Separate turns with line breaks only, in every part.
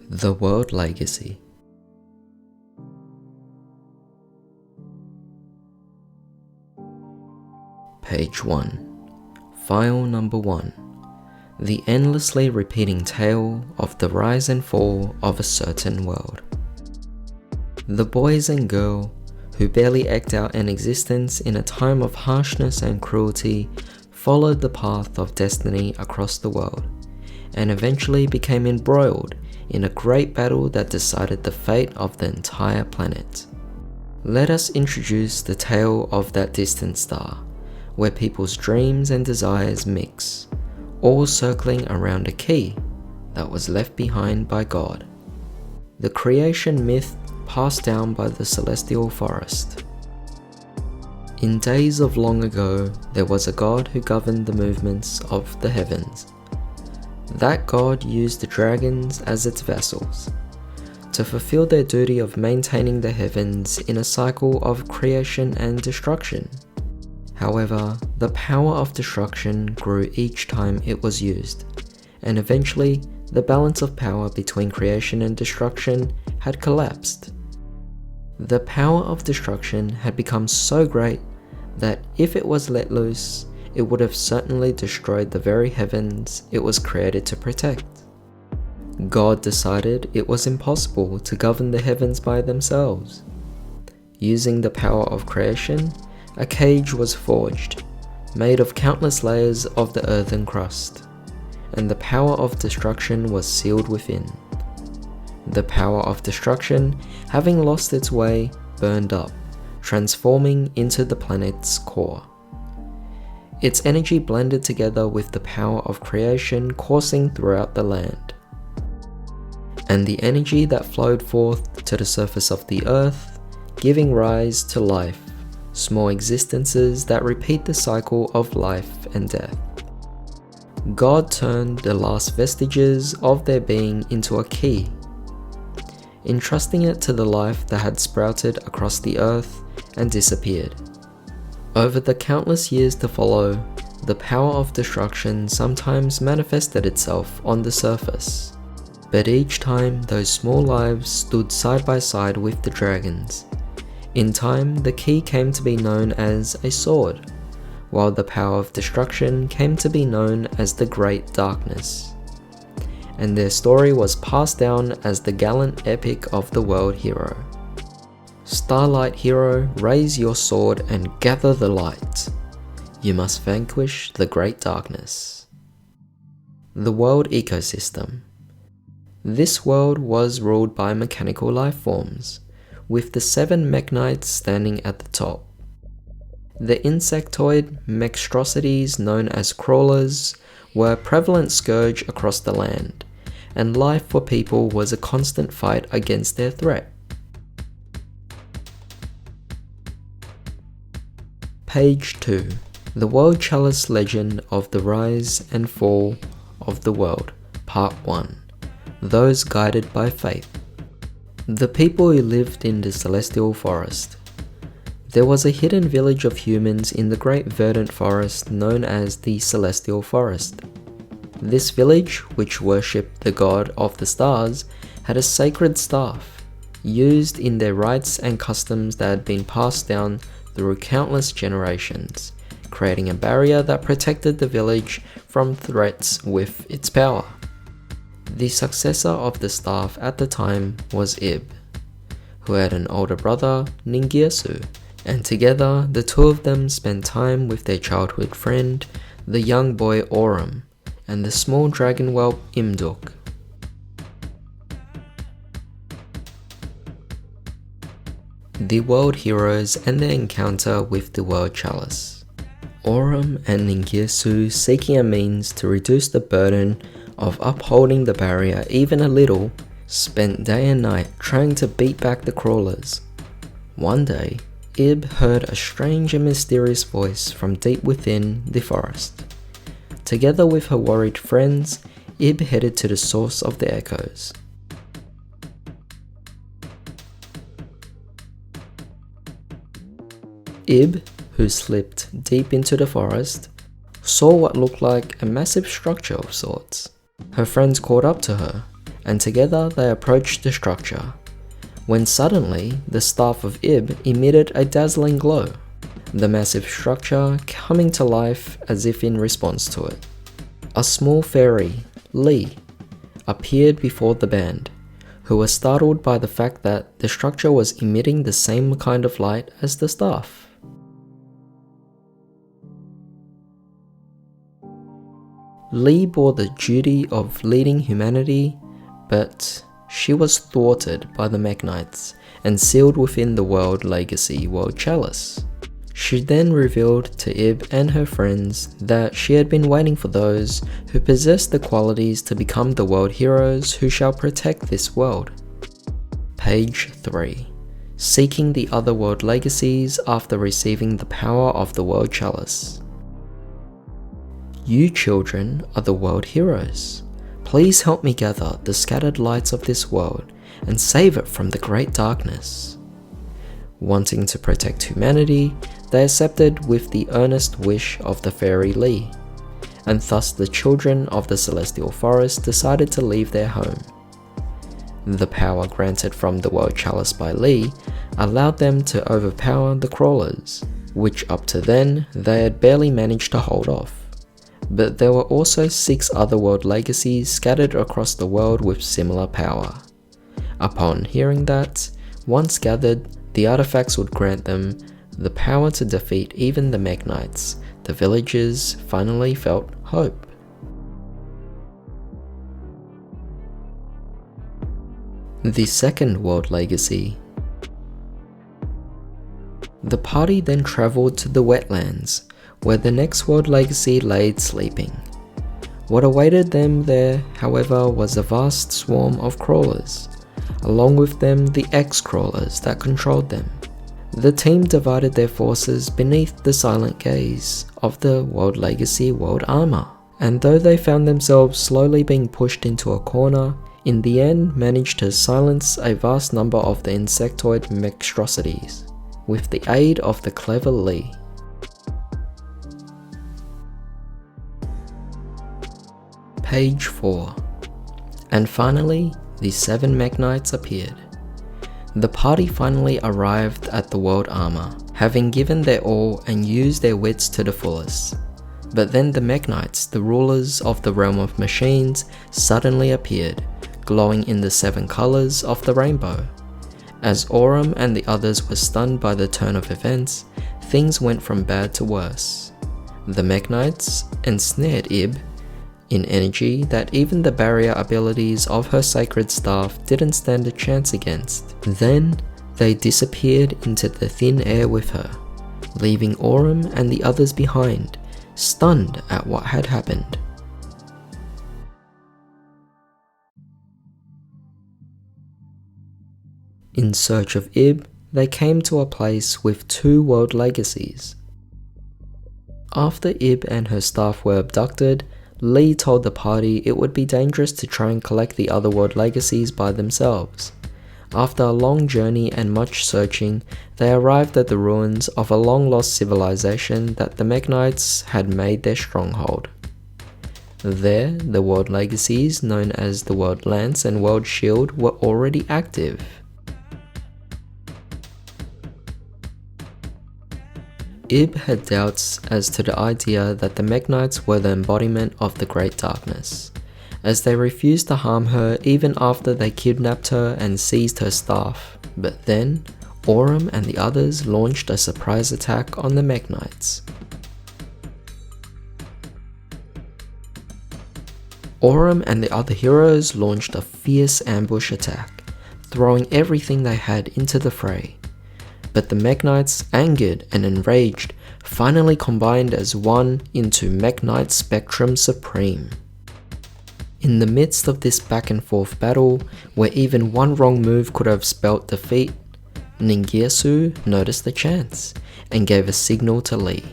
The World Legacy. Page 1. File number 1. The endlessly repeating tale of the rise and fall of a certain world. The boys and girl who barely eked out an existence in a time of harshness and cruelty followed the path of destiny across the world, and eventually became embroiled in a great battle that decided the fate of the entire planet. Let us introduce the tale of that distant star, where people's dreams and desires mix, all circling around a key that was left behind by God. The creation myth passed down by the celestial forest. In days of long ago, there was a God who governed the movements of the heavens. That God used the dragons as its vessels to fulfill their duty of maintaining the heavens in a cycle of creation and destruction. However, the power of destruction grew each time it was used, and eventually the balance of power between creation and destruction had collapsed. The power of destruction had become so great that if it was let loose, it would have certainly destroyed the very heavens it was created to protect. God decided it was impossible to govern the heavens by themselves. Using the power of creation, a cage was forged, made of countless layers of the earthen crust, and the power of destruction was sealed within. The power of destruction, having lost its way, burned up, transforming into the planet's core. Its energy blended together with the power of creation coursing throughout the land. And the energy that flowed forth to the surface of the earth, giving rise to life, small existences that repeat the cycle of life and death. God turned the last vestiges of their being into a key, entrusting it to the life that had sprouted across the earth and disappeared. Over the countless years to follow, the power of destruction sometimes manifested itself on the surface, but each time those small lives stood side by side with the dragons. In time, the key came to be known as a sword, while the power of destruction came to be known as the Great Darkness. And their story was passed down as the gallant epic of the world hero. Starlight hero, raise your sword and gather the light. You must vanquish the great darkness. The world ecosystem. This world was ruled by mechanical life forms, with the 7 mechanites standing at the top. The insectoid monstrosities known as crawlers were a prevalent scourge across the land, and life for people was a constant fight against their threat. Page 2. The World Chalice Legend of the Rise and Fall of the World, Part 1. Those Guided by Faith. The people who lived in the celestial forest. There was a hidden village of humans in the great verdant forest known as the Celestial Forest. This village, which worshipped the god of the stars, had a sacred staff, used in their rites and customs that had been passed down through countless generations, creating a barrier that protected the village from threats with its power. The successor of the staff at the time was Ib, who had an older brother, Ningirsu, and together the two of them spent time with their childhood friend, the young boy Aurum, and the small dragon whelp Imduk. The world heroes and their encounter with the world chalice. Aurum and Ningirsu, seeking a means to reduce the burden of upholding the barrier even a little, spent day and night trying to beat back the crawlers. One day, Ib heard a strange and mysterious voice from deep within the forest. Together with her worried friends, Ib headed to the source of the echoes. Ib, who slipped deep into the forest, saw what looked like a massive structure of sorts. Her friends caught up to her, and together they approached the structure, when suddenly the staff of Ib emitted a dazzling glow, the massive structure coming to life as if in response to it. A small fairy, Lee, appeared before the band, who were startled by the fact that the structure was emitting the same kind of light as the staff. Lee bore the duty of leading humanity, but she was thwarted by the Mechanites and sealed within the World Legacy World Chalice. She then revealed to Ib and her friends that she had been waiting for those who possessed the qualities to become the world heroes who shall protect this world. Page 3. Seeking the other world legacies after receiving the power of the World Chalice. You children are the world heroes. Please help me gather the scattered lights of this world and save it from the great darkness. Wanting to protect humanity, they accepted with the earnest wish of the fairy Lee, and thus the children of the Celestial Forest decided to leave their home. The power granted from the World Chalice by Lee allowed them to overpower the crawlers, which up to then they had barely managed to hold off. But there were also 6 other world legacies scattered across the world with similar power. Upon hearing that, once gathered, the artifacts would grant them the power to defeat even the Mechanites. The villagers finally felt hope. The second world legacy. The party then travelled to the wetlands, where the next world legacy laid sleeping. What awaited them there, however, was a vast swarm of crawlers, along with them the X-crawlers that controlled them. The team divided their forces beneath the silent gaze of the World Legacy World Armor, and though they found themselves slowly being pushed into a corner, in the end managed to silence a vast number of the insectoid monstrosities, with the aid of the clever Lee. Page 4. And finally, the 7 Mechanites appeared. The party finally arrived at the World Armor, having given their all and used their wits to the fullest. But then the Mechanites, the rulers of the realm of machines, suddenly appeared, glowing in the 7 colors of the rainbow. As Aurum and the others were stunned by the turn of events, things went from bad to worse. The Mechanites ensnared Ib in energy that even the barrier abilities of her sacred staff didn't stand a chance against. Then, they disappeared into the thin air with her, leaving Aurum and the others behind, stunned at what had happened. In search of Ib, they came to a place with 2 world legacies. After Ib and her staff were abducted, Lee told the party it would be dangerous to try and collect the other world legacies by themselves. After a long journey and much searching, they arrived at the ruins of a long-lost civilization that the Mechanites had made their stronghold. There, the world legacies known as the World Lance and World Shield were already active. Ib had doubts as to the idea that the Mechanites were the embodiment of the Great Darkness, as they refused to harm her even after they kidnapped her and seized her staff. But then, Aurum and the others launched a surprise attack on the Mechanites. Aurum and the other heroes launched a fierce ambush attack, throwing everything they had into the fray. But the Mechanites, angered and enraged, finally combined as one into Mechnite Spectrum Supreme. In the midst of this back and forth battle, where even one wrong move could have spelt defeat, Ningirsu noticed the chance and gave a signal to Lee.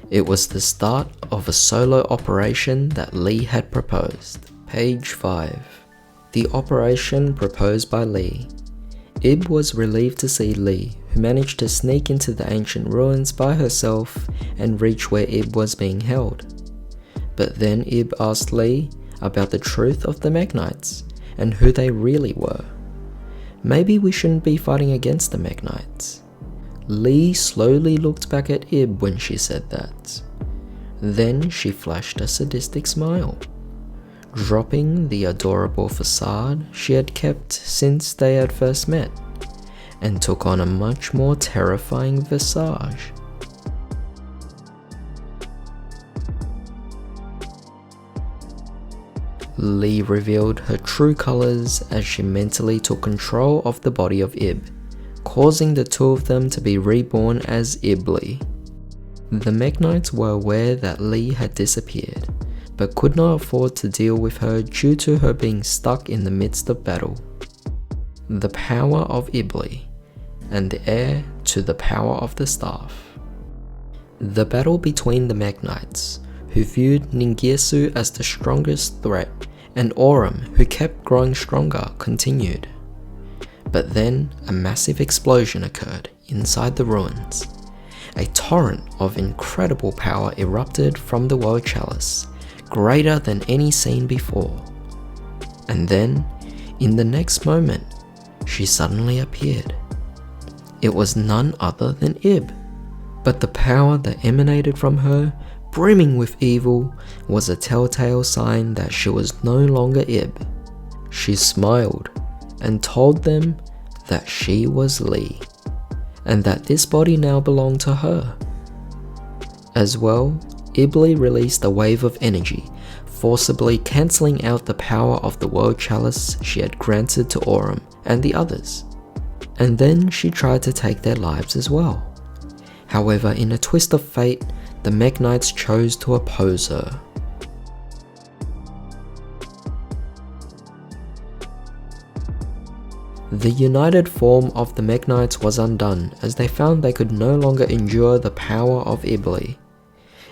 It was the start of a solo operation that Lee had proposed. Page 5. The operation proposed by Lee. Ib was relieved to see Lee, who managed to sneak into the ancient ruins by herself and reach where Ib was being held. But then Ib asked Lee about the truth of the Mechanites, and who they really were. Maybe we shouldn't be fighting against the Meknites. Lee slowly looked back at Ib when she said that. Then she flashed a sadistic smile, dropping the adorable facade she had kept since they had first met, and took on a much more terrifying visage. Lee revealed her true colors as she mentally took control of the body of Ib, causing the two of them to be reborn as Ibli. The Meknites were aware that Lee had disappeared, but could not afford to deal with her due to her being stuck in the midst of battle. The power of Ibli, and the heir to the power of the staff. The battle between the Meknites, who viewed Ningirsu as the strongest threat, and Aurum, who kept growing stronger, continued. But then a massive explosion occurred inside the ruins. A torrent of incredible power erupted from the World Chalice, greater than any seen before. And then, in the next moment, she suddenly appeared. It was none other than Ib, but the power that emanated from her, brimming with evil, was a telltale sign that she was no longer Ib. She smiled and told them that she was Lee, and that this body now belonged to her. As well, Ibli released a wave of energy, forcibly cancelling out the power of the World Chalice she had granted to Aurum and the others. And then she tried to take their lives as well. However, in a twist of fate, the Meknites chose to oppose her. The united form of the Meknites was undone as they found they could no longer endure the power of Ibli.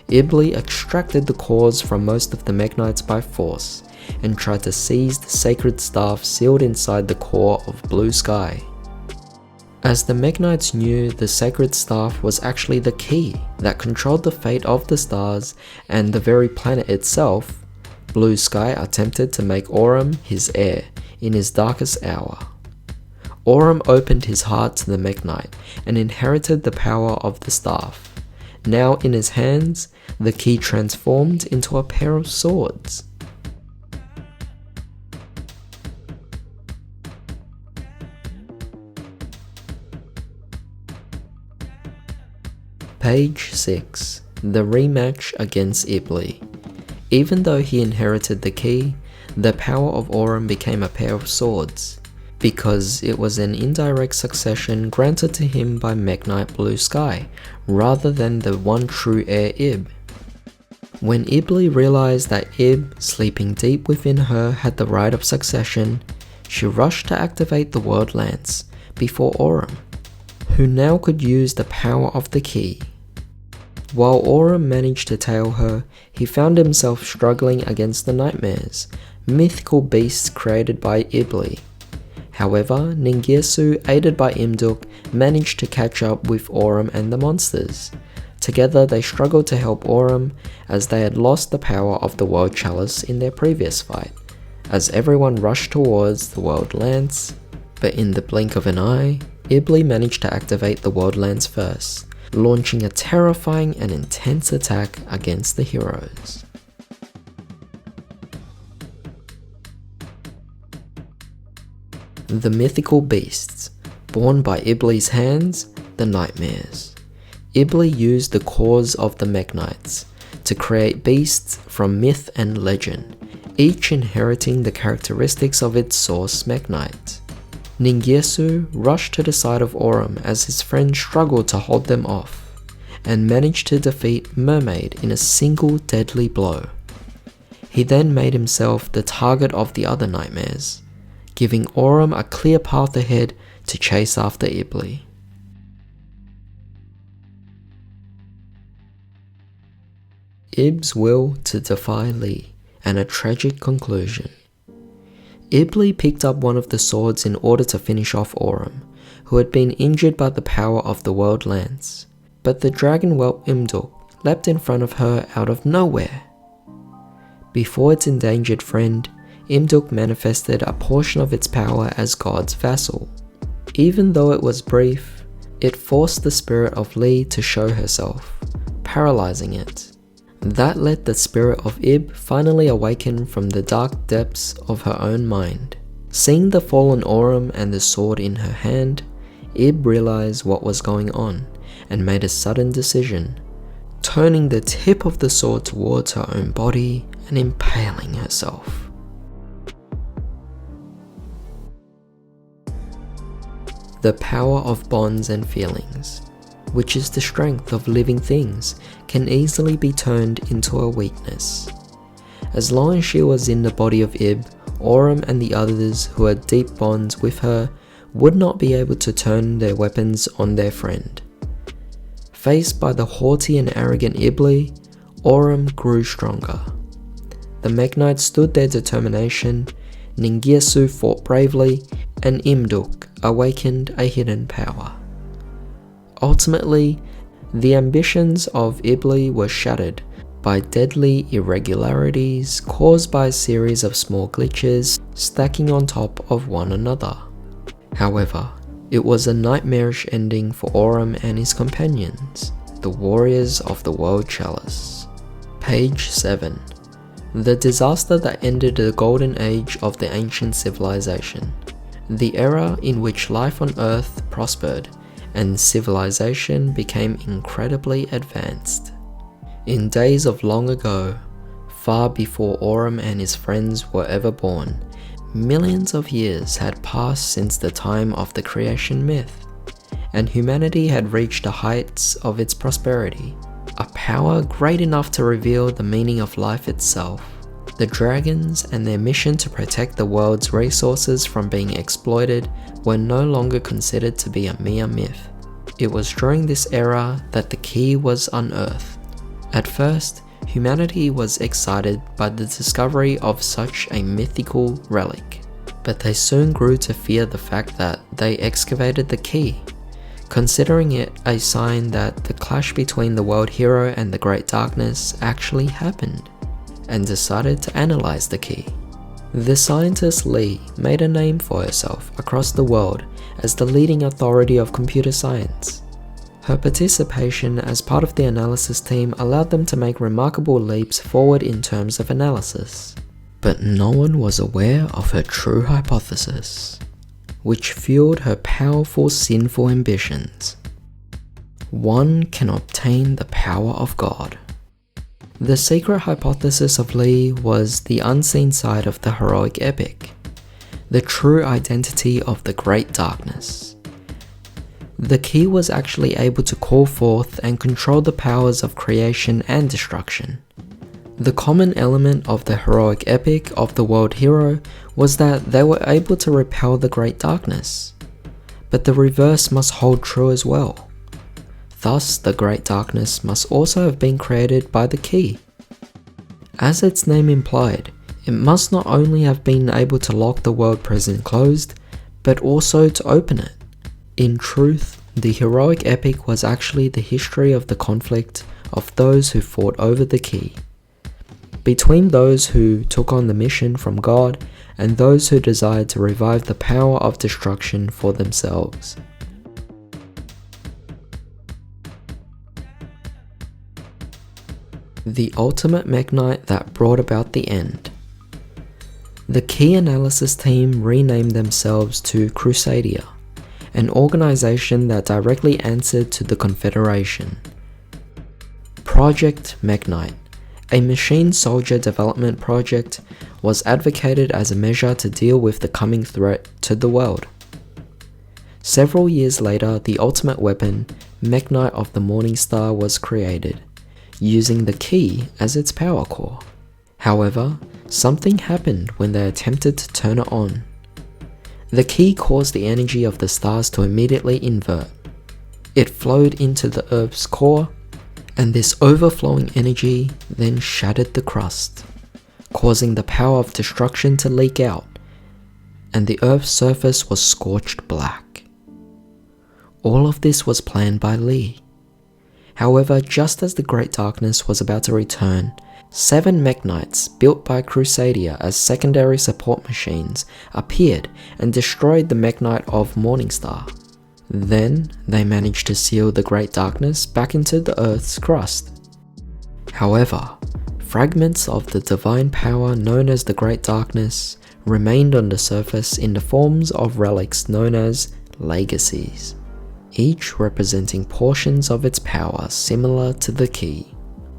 Ibli extracted the cores from most of the Meknites by force and tried to seize the sacred staff sealed inside the core of Blue Sky. As the Meknites knew, the sacred staff was actually the key that controlled the fate of the stars and the very planet itself, Blue Sky attempted to make Aurum his heir in his darkest hour. Aurum opened his heart to the Meknite and inherited the power of the staff. Now in his hands, the key transformed into a pair of swords. Page 6. The rematch against Ibli. Even though he inherited the key, the power of Aurum became a pair of swords, because it was an indirect succession granted to him by Meknite Blue Sky, rather than the one true heir Ib. When Ibli realized that Ib, sleeping deep within her, had the right of succession, she rushed to activate the World Lance before Aurum, who now could use the power of the key. While Aurum managed to tail her, he found himself struggling against the nightmares, mythical beasts created by Ibli. However, Ningirsu, aided by Imduk, managed to catch up with Aurum and the monsters. Together they struggled to help Aurum, as they had lost the power of the World Chalice in their previous fight, as everyone rushed towards the World Lance. But in the blink of an eye, Ibli managed to activate the World Lance first, launching a terrifying and intense attack against the heroes. The mythical beasts, born by Ibli's hands, the nightmares. Ibli used the cores of the Meknites to create beasts from myth and legend, each inheriting the characteristics of its source Meknite. Ningirsu rushed to the side of Aurum as his friend struggled to hold them off, and managed to defeat Mermaid in a single deadly blow. He then made himself the target of the other nightmares, giving Aurum a clear path ahead to chase after Ibli. Ib's will to defy Lee, and a tragic conclusion. Ibli picked up one of the swords in order to finish off Aurum, who had been injured by the power of the World Lance, but the dragon whelp Imduk leapt in front of her out of nowhere. Before its endangered friend, Imduk manifested a portion of its power as God's vassal. Even though it was brief, it forced the spirit of Li to show herself, paralyzing it. That let the spirit of Ib finally awaken from the dark depths of her own mind. Seeing the fallen Aurum and the sword in her hand, Ib realized what was going on and made a sudden decision, turning the tip of the sword towards her own body and impaling herself. The power of bonds and feelings, which is the strength of living things, can easily be turned into a weakness. As long as she was in the body of Ib, Aurum and the others who had deep bonds with her would not be able to turn their weapons on their friend. Faced by the haughty and arrogant Ibli, Aurum grew stronger. The Meknites stood their determination, Ningirsu fought bravely, and Imduk awakened a hidden power. Ultimately, the ambitions of Ibli were shattered by deadly irregularities caused by a series of small glitches stacking on top of one another. However, it was a nightmarish ending for Aurum and his companions, the warriors of the World Chalice. Page 7. The disaster that ended the golden age of the ancient civilization. The era in which life on Earth prospered and civilization became incredibly advanced. In days of long ago, far before Aurum and his friends were ever born, millions of years had passed since the time of the creation myth, and humanity had reached the heights of its prosperity, a power great enough to reveal the meaning of life itself. The dragons and their mission to protect the world's resources from being exploited were no longer considered to be a mere myth. It was during this era that the key was unearthed. At first, humanity was excited by the discovery of such a mythical relic, but they soon grew to fear the fact that they excavated the key, considering it a sign that the clash between the world hero and the Great Darkness actually happened, and decided to analyze the key. The scientist Li made a name for herself across the world as the leading authority of computer science. Her participation as part of the analysis team allowed them to make remarkable leaps forward in terms of analysis. But no one was aware of her true hypothesis, which fueled her powerful sinful ambitions. One can obtain the power of God. The secret hypothesis of Li was the unseen side of the heroic epic, the true identity of the Great Darkness. The key was actually able to call forth and control the powers of creation and destruction. The common element of the heroic epic of the world hero was that they were able to repel the Great Darkness, but the reverse must hold true as well. Thus, the Great Darkness must also have been created by the key. As its name implied, it must not only have been able to lock the world prison closed, but also to open it. In truth, the heroic epic was actually the history of the conflict of those who fought over the key, between those who took on the mission from God and those who desired to revive the power of destruction for themselves. The ultimate Meknite that brought about the end. The key analysis team renamed themselves to Crusadia, an organization that directly answered to the Confederation. Project Meknite, a machine soldier development project, was advocated as a measure to deal with the coming threat to the world. Several years later, the ultimate weapon, Meknite of the Morning Star, was created, using the key as its power core. However, something happened when they attempted to turn it on. The key caused the energy of the stars to immediately invert. It flowed into the Earth's core, and this overflowing energy then shattered the crust, causing the power of destruction to leak out, and the Earth's surface was scorched black. All of this was planned by Li. However, just as the Great Darkness was about to return, 7 Meknights built by Crusadia as secondary support machines appeared and destroyed the Meknight of Morningstar. Then they managed to seal the Great Darkness back into the Earth's crust. However, fragments of the divine power known as the Great Darkness remained on the surface in the forms of relics known as legacies, each representing portions of its power similar to the key.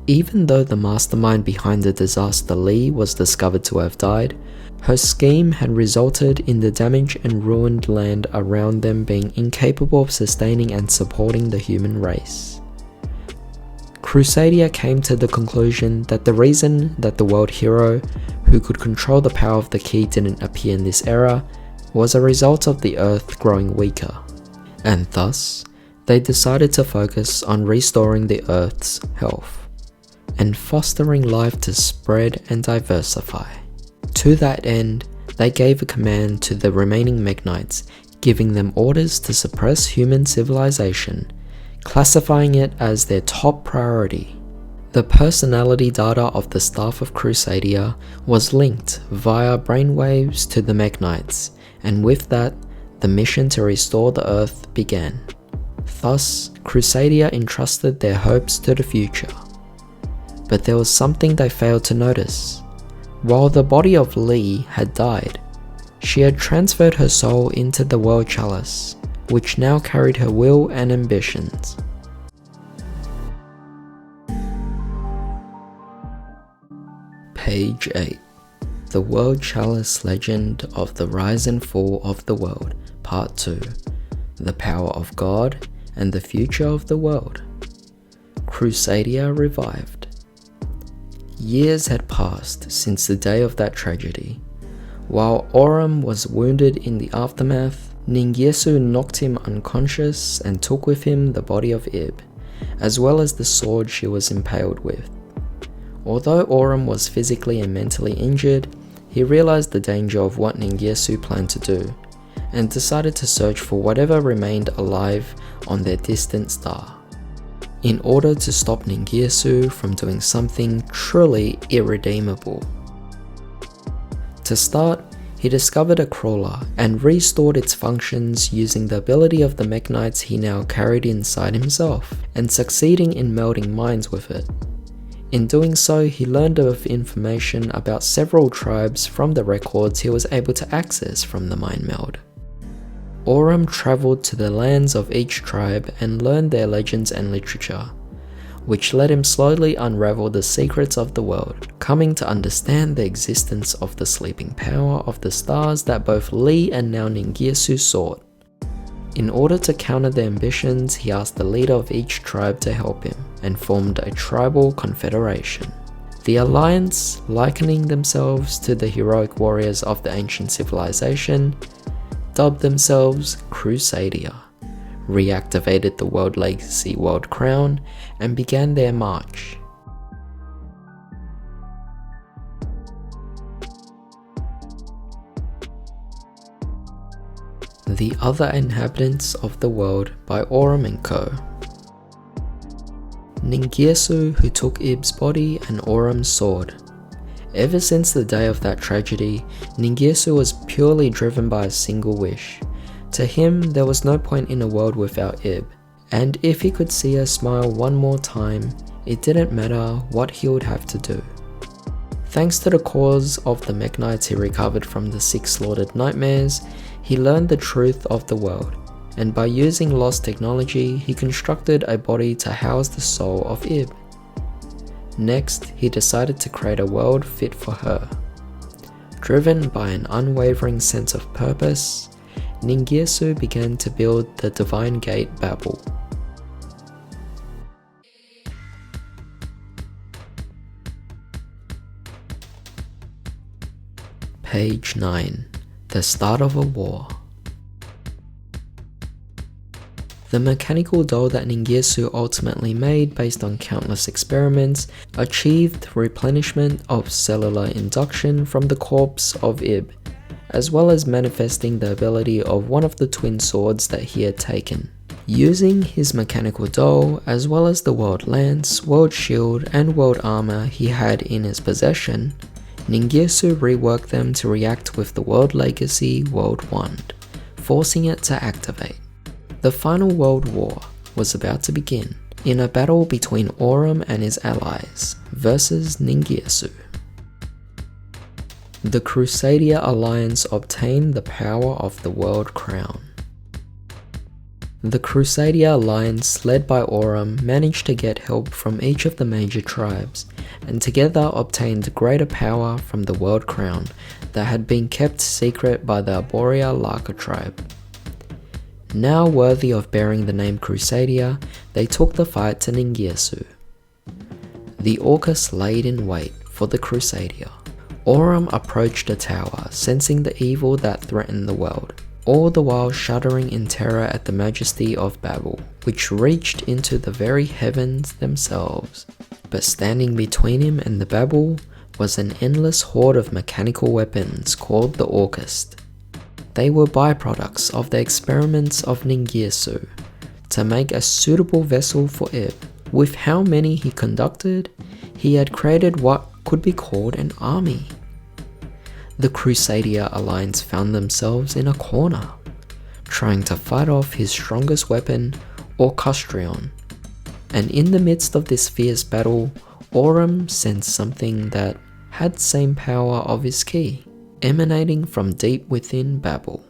Even though the mastermind behind the disaster Lee was discovered to have died, her scheme had resulted in the damaged and ruined land around them being incapable of sustaining and supporting the human race. Crusadia came to the conclusion that the reason that the world hero who could control the power of the key didn't appear in this era was a result of the Earth growing weaker, and thus they decided to focus on restoring the Earth's health and fostering life to spread and diversify. To that end, they gave a command to the remaining Meknights, giving them orders to suppress human civilization, classifying it as their top priority. The personality data of the staff of Crusadia was linked via brainwaves to the Meknights, and with that, the mission to restore the Earth began. Thus, Crusadia entrusted their hopes to the future. But there was something they failed to notice. While the body of Lee had died, she had transferred her soul into the World Chalice, which now carried her will and ambitions. Page 8. The World Chalice Legend of the Rise and Fall of the World, Part 2. The Power of God and the Future of the World. Crusadia revived. Years had passed since the day of that tragedy. While Aurum was wounded in the aftermath, Ningyesu knocked him unconscious and took with him the body of Ib, as well as the sword she was impaled with. Although Aurum was physically and mentally injured, he realized the danger of what Ningyesu planned to do, and decided to search for whatever remained alive on their distant star, in order to stop Ningyesu from doing something truly irredeemable. To start, he discovered a crawler and restored its functions using the ability of the Meknights he now carried inside himself, and succeeding in melding minds with it. In doing so, he learned of information about several tribes from the records he was able to access from the mind meld. Aurum travelled to the lands of each tribe and learned their legends and literature, which let him slowly unravel the secrets of the world, coming to understand the existence of the sleeping power of the stars that both Lee and now Ningyesu sought. In order to counter their ambitions, he asked the leader of each tribe to help him, and formed a tribal confederation. The alliance, likening themselves to the heroic warriors of the ancient civilization, dubbed themselves Crusadia, reactivated the World Legacy World Crown, and began their march. The Other Inhabitants of the World by Aurum and Co. Ningyesu, who took Ib's body and Aurum's sword. Ever since the day of that tragedy, Ningyesu was purely driven by a single wish. To him, there was no point in a world without Ib, and if he could see her smile one more time, it didn't matter what he would have to do. Thanks to the cause of the Meknights he recovered from the 6 slaughtered nightmares, he learned the truth of the world, and by using lost technology, he constructed a body to house the soul of Ib. Next, he decided to create a world fit for her. Driven by an unwavering sense of purpose, Ningyesu began to build the Divine Gate Babel. Page 9. The Start of a War. The mechanical doll that Ningyesu ultimately made based on countless experiments achieved replenishment of cellular induction from the corpse of Ib, as well as manifesting the ability of one of the twin swords that he had taken. Using his mechanical doll, as well as the world lance, world shield, and world armor he had in his possession, Ningirsu reworked them to react with the World Legacy World Wand, forcing it to activate. The final World War was about to begin, in a battle between Aurum and his allies versus Ningirsu. The Crusadia Alliance obtained the power of the World Crown. The Crusadia Alliance, led by Aurum, managed to get help from each of the major tribes, and together obtained greater power from the World Crown that had been kept secret by the Arborea Laka tribe. Now worthy of bearing the name Crusadia, they took the fight to Ningirsu. The Orcus laid in wait for the Crusadia. Aurum approached the tower, sensing the evil that threatened the world, all the while shuddering in terror at the majesty of Babel, which reached into the very heavens themselves. But standing between him and the Babel was an endless horde of mechanical weapons called the Orcus. They were byproducts of the experiments of Ningirsu to make a suitable vessel for Ib. With how many he conducted, he had created what could be called an army. The Crusadia Alliance found themselves in a corner, trying to fight off his strongest weapon, Orcustrion. And in the midst of this fierce battle, Aurum sensed something that had same power of his key, emanating from deep within Babel.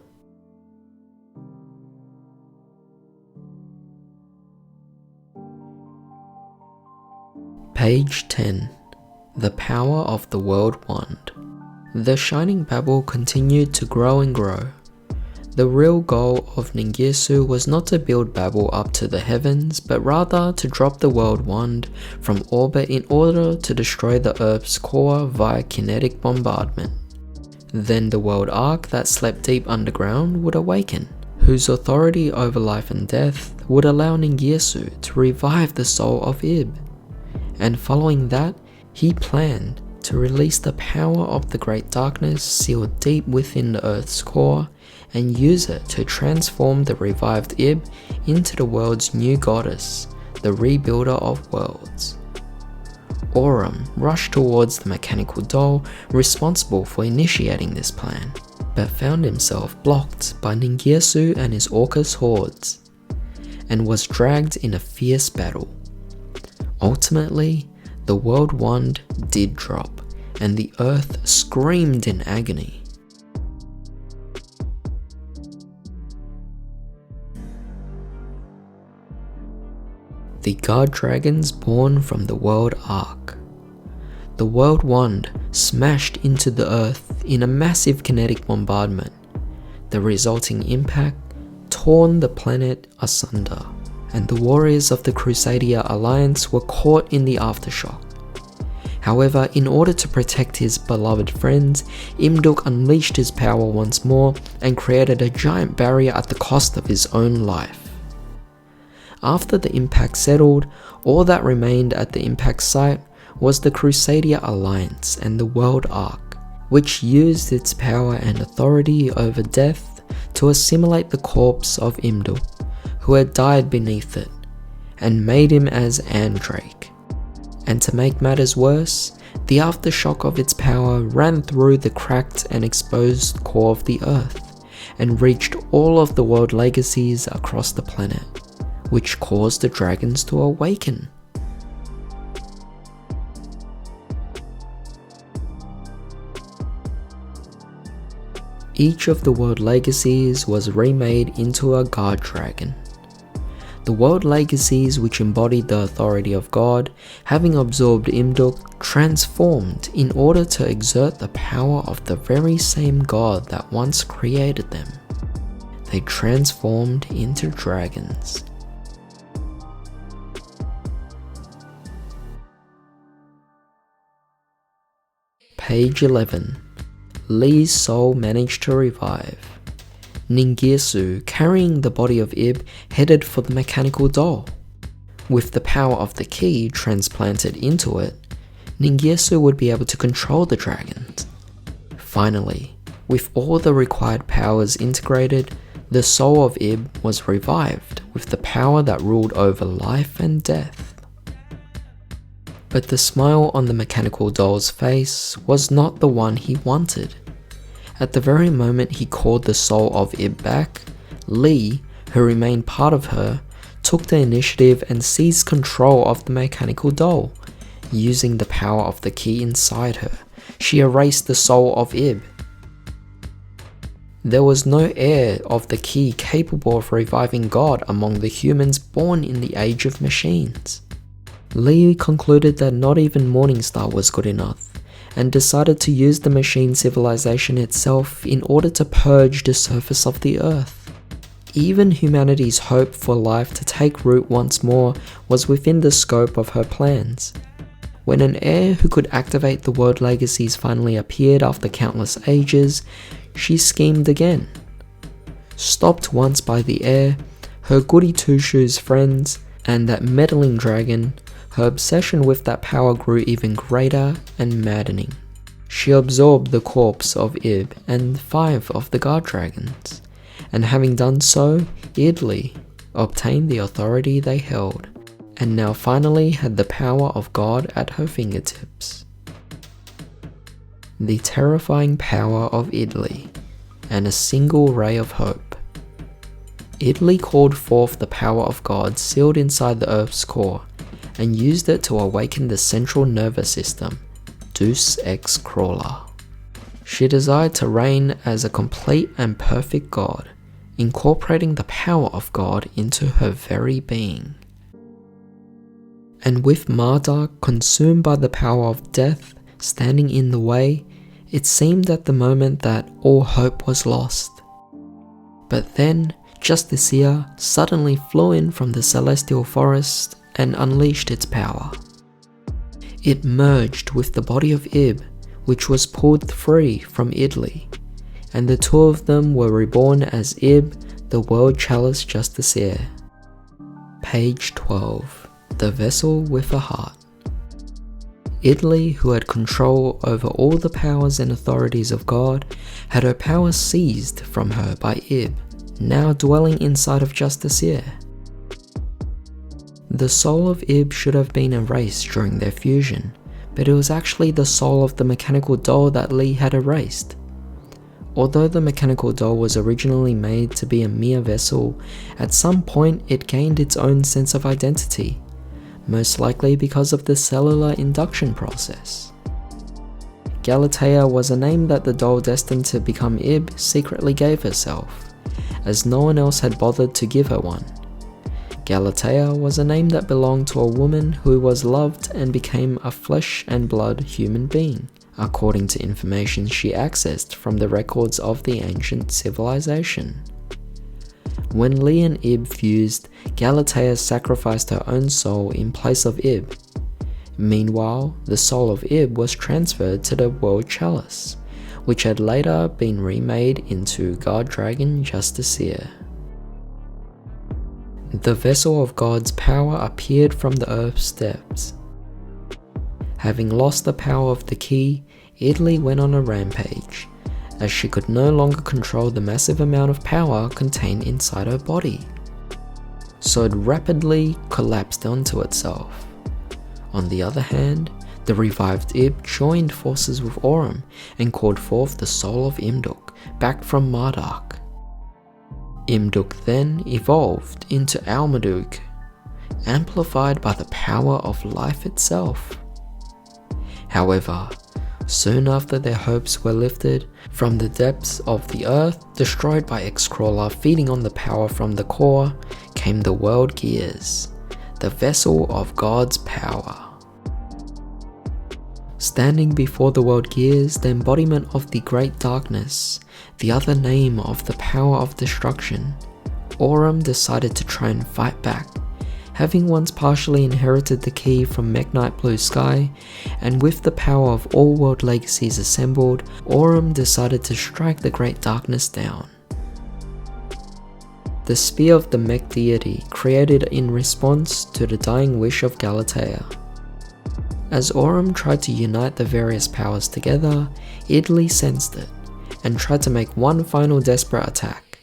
Page 10. The Power of the World Wand. The Shining Babel continued to grow and grow. The real goal of Ningirsu was not to build Babel up to the heavens, but rather to drop the World Wand from orbit in order to destroy the Earth's core via kinetic bombardment. Then the World Ark that slept deep underground would awaken, whose authority over life and death would allow Ningirsu to revive the soul of Ib. And following that, he planned to release the power of the Great Darkness sealed deep within the Earth's core and use it to transform the revived Ib into the world's new goddess, the rebuilder of worlds. Aurum rushed towards the mechanical doll responsible for initiating this plan, but found himself blocked by Ningirsu and his Orcus hordes, and was dragged in a fierce battle. Ultimately, the World Wand did drop, and the Earth screamed in agony. The guard dragons born from the World Ark. The World Wand smashed into the Earth in a massive kinetic bombardment. The resulting impact torn the planet asunder, and the warriors of the Crusadia Alliance were caught in the aftershock. However, in order to protect his beloved friends, Imduk unleashed his power once more and created a giant barrier at the cost of his own life. After the impact settled, all that remained at the impact site was the Crusadia Alliance and the World Ark, which used its power and authority over death to assimilate the corpse of Imduk, who had died beneath it, and made him as Andrake. And to make matters worse, the aftershock of its power ran through the cracked and exposed core of the Earth, and reached all of the world legacies across the planet, which caused the dragons to awaken. Each of the world legacies was remade into a guard dragon. The world legacies, which embodied the authority of God, having absorbed Imduk, transformed in order to exert the power of the very same God that once created them. They transformed into dragons. Page 11. Lee's soul managed to revive. Ningirsu, carrying the body of Ib, headed for the mechanical doll. With the power of the key transplanted into it, Ningirsu would be able to control the dragons. Finally, with all the required powers integrated, the soul of Ib was revived. with the power that ruled over life and death. But the smile on the mechanical doll's face was not the one he wanted. At the very moment he called the soul of Ib back, Lee, who remained part of her, took the initiative and seized control of the mechanical doll. Using the power of the key inside her, she erased the soul of Ib. There was no heir of the key capable of reviving God among the humans born in the age of machines. Lee concluded that not even Morningstar was good enough, and decided to use the machine civilization itself in order to purge the surface of the earth. Even humanity's hope for life to take root once more was within the scope of her plans. When an heir who could activate the world legacies finally appeared after countless ages, she schemed again. Stopped once by the heir, her goody two-shoes friends, and that meddling dragon, her obsession with that power grew even greater and maddening. She absorbed the corpse of Ib and 5 of the guard dragons, and having done so, Idli obtained the authority they held, and now finally had the power of God at her fingertips. The terrifying power of Idli, and a single ray of hope. Idli called forth the power of God sealed inside the Earth's core, and used it to awaken the central nervous system, Deus Ex Crawler. She desired to reign as a complete and perfect God, incorporating the power of God into her very being. And with Marduk consumed by the power of death standing in the way, it seemed at the moment that all hope was lost. But then, Justicia suddenly flew in from the celestial forest and unleashed its power. It merged with the body of Ib, which was pulled free from Idli, and the two of them were reborn as Ib, the World Chalice Justiciar. Page 12. The Vessel with a Heart. Idli, who had control over all the powers and authorities of God, had her powers seized from her by Ib, now dwelling inside of Justiciar. The soul of Ib should have been erased during their fusion, but it was actually the soul of the mechanical doll that Lee had erased. Although the mechanical doll was originally made to be a mere vessel, at some point it gained its own sense of identity, most likely because of the cellular induction process. Galatea was a name that the doll destined to become Ib secretly gave herself, as no one else had bothered to give her one. Galatea was a name that belonged to a woman who was loved and became a flesh and blood human being, according to information she accessed from the records of the ancient civilization. When Lee and Ib fused, Galatea sacrificed her own soul in place of Ib. Meanwhile, the soul of Ib was transferred to the World Chalice, which had later been remade into God Dragon Justiciar. The vessel of God's power appeared from the earth's depths. Having lost the power of the key, Idli went on a rampage, as she could no longer control the massive amount of power contained inside her body. So it rapidly collapsed onto itself. On the other hand, the revived Ib joined forces with Aurum and called forth the soul of Imduk, back from Marduk. Imduk then evolved into Almaduk, amplified by the power of life itself. However, soon after their hopes were lifted, from the depths of the earth, destroyed by X-Crawler feeding on the power from the core, came the World Gears, the vessel of God's power. Standing before the World Gears, the embodiment of the Great Darkness, the other name of the power of destruction, Aurum decided to try and fight back. Having once partially inherited the key from Mekk-Knight Blue Sky, and with the power of all world legacies assembled, Aurum decided to strike the Great Darkness down. The Spear of the Mech deity, created in response to the dying wish of Galatea. As Aurum tried to unite the various powers together, Idli sensed it, and tried to make one final desperate attack.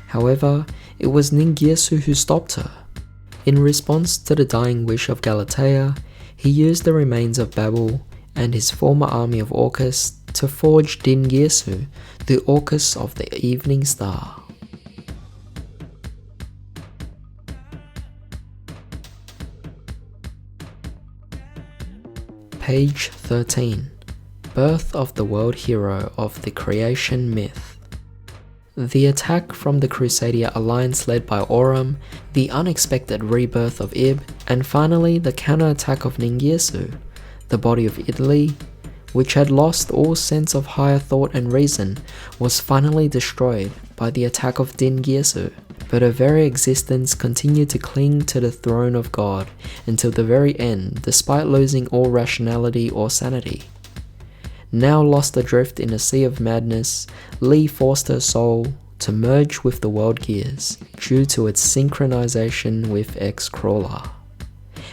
However, it was Ningirsu who stopped her. In response to the dying wish of Galatea, he used the remains of Babel and his former army of Orcus to forge Dingirsu, the Orcus of the Evening Star. Page 13. Birth of the world hero of the creation myth. The attack from the Crusadia alliance led by Aurum, the unexpected rebirth of Ib, and finally the counterattack of Ningirsu, the body of Italy, which had lost all sense of higher thought and reason, was finally destroyed by the attack of Dingirsu, but her very existence continued to cling to the throne of God until the very end, despite losing all rationality or sanity. Now lost adrift in a sea of madness, Li forced her soul to merge with the world gears due to its synchronization with X-Crawler.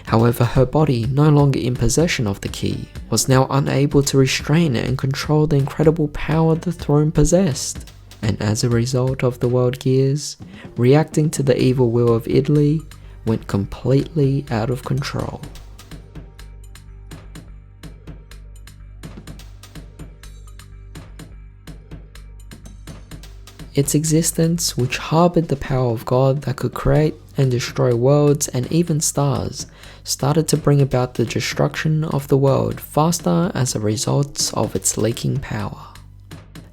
However, her body, no longer in possession of the key, was now unable to restrain and control the incredible power the throne possessed, and as a result of the world gears, reacting to the evil will of Italy, went completely out of control. Its existence, which harbored the power of God that could create and destroy worlds and even stars, started to bring about the destruction of the world faster as a result of its leaking power.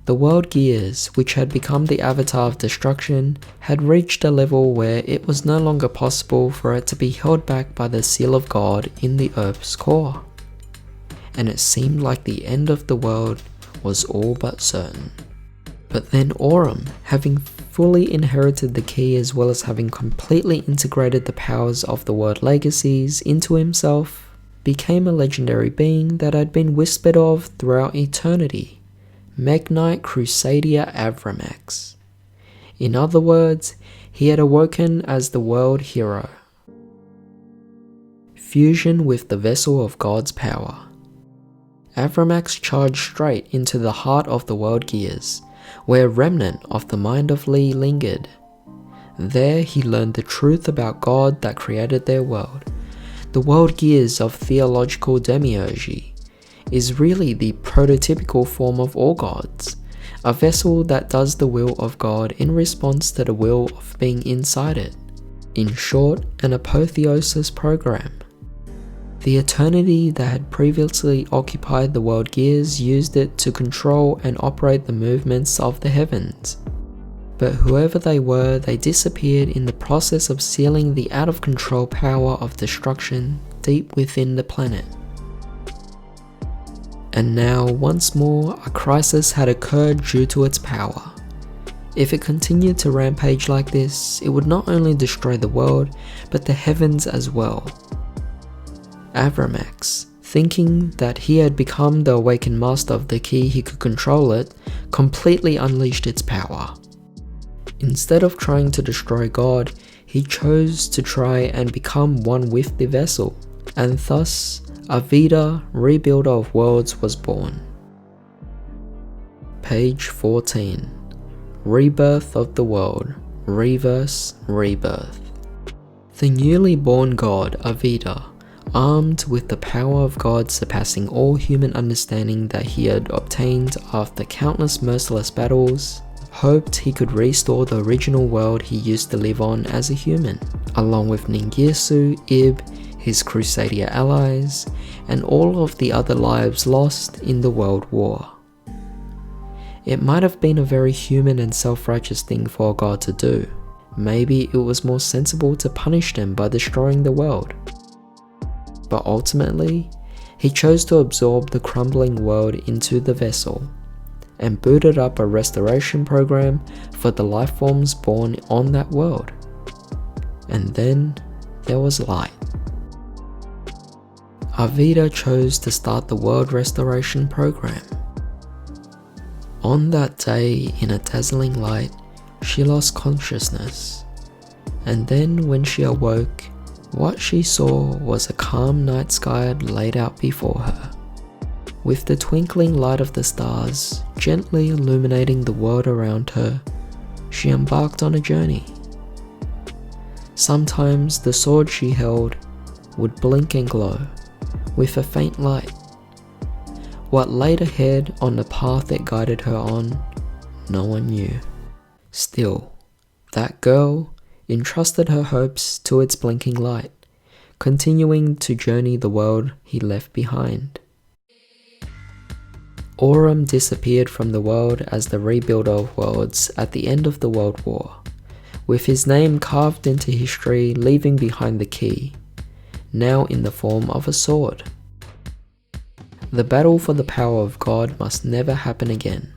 The world gears, which had become the avatar of destruction, had reached a level where it was no longer possible for it to be held back by the seal of God in the Earth's core. And it seemed like the end of the world was all but certain. But then Aurum, having fully inherited the key as well as having completely integrated the powers of the world legacies into himself, became a legendary being that had been whispered of throughout eternity, Magnite Crusadia Avramax. In other words, he had awoken as the world hero. Fusion with the vessel of God's power. Avramax charged straight into the heart of the world gears, where a remnant of the mind of Li lingered. There he learned the truth about God that created their world. The world gears of theological demiurgy is really the prototypical form of all gods, a vessel that does the will of God in response to the will of being inside it. In short, an apotheosis program. The eternity that had previously occupied the world gears used it to control and operate the movements of the heavens. But whoever they were, they disappeared in the process of sealing the out-of-control power of destruction deep within the planet. And now, once more, a crisis had occurred due to its power. If it continued to rampage like this, it would not only destroy the world, but the heavens as well. Avramax, thinking that he had become the awakened master of the key he could control it, completely unleashed its power. Instead of trying to destroy God, he chose to try and become one with the vessel, and thus, Avida, rebuilder of worlds, was born. Page 14. Rebirth of the world, reverse, rebirth. The newly born god, Avida, armed with the power of God surpassing all human understanding that he had obtained after countless merciless battles, hoped he could restore the original world he used to live on as a human, along with Ningirsu, Ib, his Crusadia allies, and all of the other lives lost in the World War. It might have been a very human and self-righteous thing for God to do. Maybe it was more sensible to punish them by destroying the world. But ultimately, he chose to absorb the crumbling world into the vessel, and booted up a restoration program for the life forms born on that world. And then there was light. Avida chose to start the world restoration program. On that day, in a dazzling light, she lost consciousness, and then when she awoke, what she saw was a calm night sky laid out before her, with the twinkling light of the stars gently illuminating the world around her, she embarked on a journey. Sometimes the sword she held would blink and glow with a faint light. What laid ahead on the path it guided her on, no one knew. Still, that girl entrusted her hopes to its blinking light, continuing to journey the world he left behind. Aurum disappeared from the world as the rebuilder of worlds at the end of the World War, with his name carved into history, leaving behind the key, now in the form of a sword. The battle for the power of God must never happen again.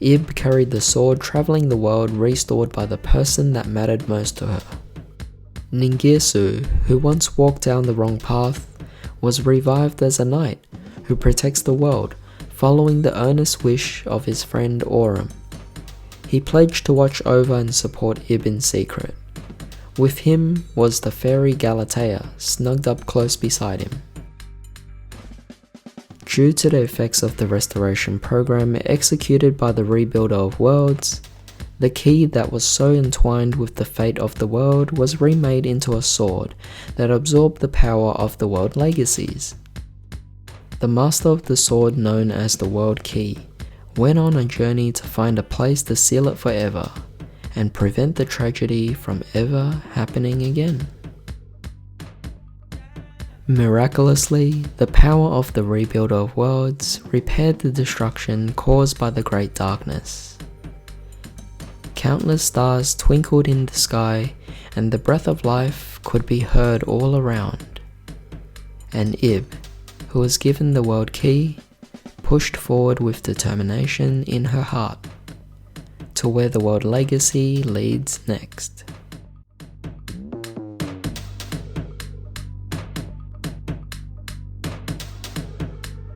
Ib carried the sword, traveling the world restored by the person that mattered most to her. Ningirsu, who once walked down the wrong path, was revived as a knight who protects the world, following the earnest wish of his friend Aurum. He pledged to watch over and support Ib in secret. With him was the fairy Galatea, snugged up close beside him. Due to the effects of the restoration program executed by the rebuilder of worlds, the key that was so entwined with the fate of the world was remade into a sword that absorbed the power of the world legacies. The master of the sword, known as the World Key, went on a journey to find a place to seal it forever and prevent the tragedy from ever happening again. Miraculously, the power of the rebuilder of worlds repaired the destruction caused by the Great Darkness. Countless stars twinkled in the sky, and the breath of life could be heard all around. And Ib, who was given the World Key, pushed forward with determination in her heart to where the world legacy leads next.